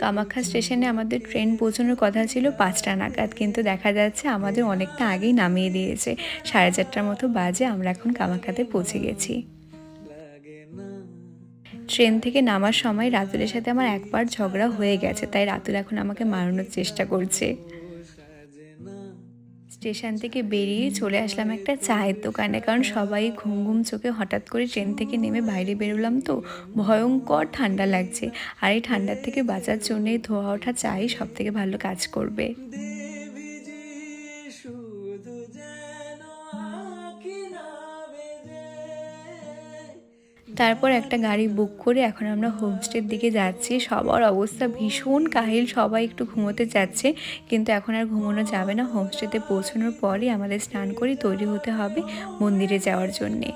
কামাখ্যা স্টেশনে আমাদের ট্রেন পৌঁছানোর কথা ছিল 5টা নাগাদ, কিন্তু দেখা যাচ্ছে আমাদের অনেকটা আগেই নামিয়ে দিয়েছে। 4:30টার মতো বাজে, আমরা এখন কামাখ্যাতে পৌঁছে গেছি। ট্রেন থেকে নামার সময় রাতুলের সাথে আমার একবার ঝগড়া হয়ে গেছে, তাই রাতুল এখন আমাকে মারানোর চেষ্টা করছে। স্টেশন থেকে বেরিয়ে চলে আসলাম একটা চায়ের দোকানে, কারণ সবাই ঘুম ঘুম চোখে হঠাৎ করে ট্রেন থেকে নেমে বাইরে বেরোলাম তো ভয়ঙ্কর ঠান্ডা লাগছে। আর এই ঠান্ডার থেকে বাঁচার জন্যে ধোয়া ওঠা চাই সব থেকে ভালো কাজ করবে। তারপর একটা গাড়ি বুক করে এখন আমরা হোমস্টের দিকে যাচ্ছি। সবার অবস্থা ভীষণ কাহিল, সবাই একটু ঘুমোতে যাচ্ছে, কিন্তু এখন আর ঘুমোনো যাবে না। হোমস্টেতে পৌঁছানোর পরই আমাদের স্নান করে তৈরি হতে হবে মন্দিরে যাওয়ার জন্যে।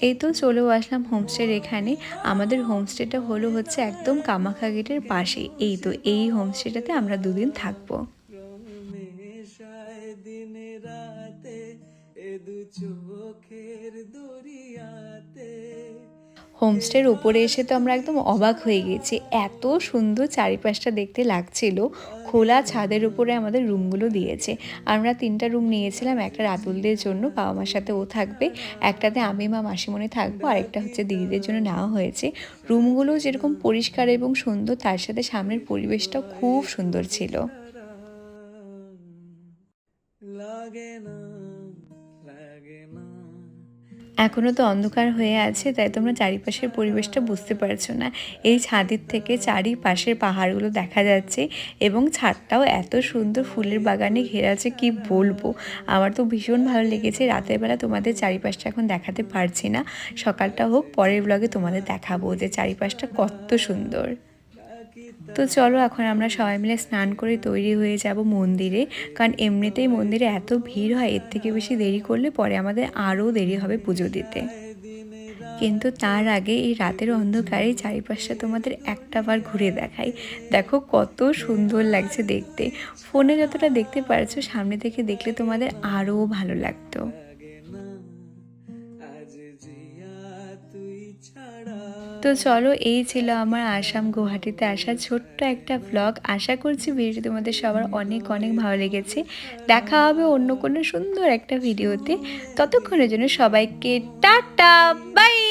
এই তো চলেও আসলাম হোমস্টের এখানে। আমাদের হোমস্টেটা হচ্ছে একদম কামাখ্যা গেটের পাশে। এই তো এই হোমস্টেটাতে আমরা 2 দিন থাকবো। হোমস্টের উপরে এসে তো আমরা একদম অবাক হয়ে গেছি, এত সুন্দর চারিপাশটা দেখতে লাগছিল। খোলা ছাদের উপরে আমাদের রুমগুলো দিয়েছে। আমরা 3টা রুম নিয়েছিলাম, একটা রাতুলদের জন্য, বাবা মার সাথে ও থাকবে, একটাতে আমি মা মাসিমণি থাকবো, আরেকটা হচ্ছে দিদিদের জন্য নেওয়া হয়েছে। রুমগুলো যেরকম পরিষ্কার এবং সুন্দর, তার সাথে সামনের পরিবেশটাও খুব সুন্দর ছিল। এখনও তো অন্ধকার হয়ে আছে, তাই তোমরা চারিপাশের পরিবেশটা বুঝতে পারছো না। এই ছাদের থেকে চারিপাশের পাহাড়গুলো দেখা যাচ্ছে এবং ছাদটাও এত সুন্দর ফুলের বাগানে ঘেরা আছে, কি বলবো। আমার তো ভীষণ ভালো লেগেছে। রাতের বেলা তোমাদের চারিপাশটা এখন দেখাতে পারছি না, সকালটা হোক পরের ব্লগে তোমাদের দেখাবো যে চারিপাশটা কত সুন্দর। তো চলো এখন আমরা সবাই মিলে স্নান করে তৈরি হয়ে যাব মন্দিরে, কারণ এমনিতেই মন্দিরে এত ভিড় হয়, এর থেকে বেশি দেরি করলে পরে আমাদের আরও দেরি হবে পুজো দিতে। কিন্তু তার আগে এই রাতের অন্ধকারে চারিপাশটা তোমাদের একটাবার ঘুরে দেখাই। দেখো কত সুন্দর লাগছে দেখতে। ফোনে যতটা দেখতে পারছো, সামনে থেকে দেখলে তোমাদের আরও ভালো লাগতো। তো চলো, এই ছিল আমার আসাম গুয়াহাটিতে আসা ছোট্ট একটা ব্লগ। আশা করছি ভিডিওটি তোমাদের সবার অনেক অনেক ভালো লেগেছে। দেখা হবে অন্য কোনো সুন্দর একটা ভিডিওতে। ততক্ষণের জন্য সবাইকে টাটা, বাই।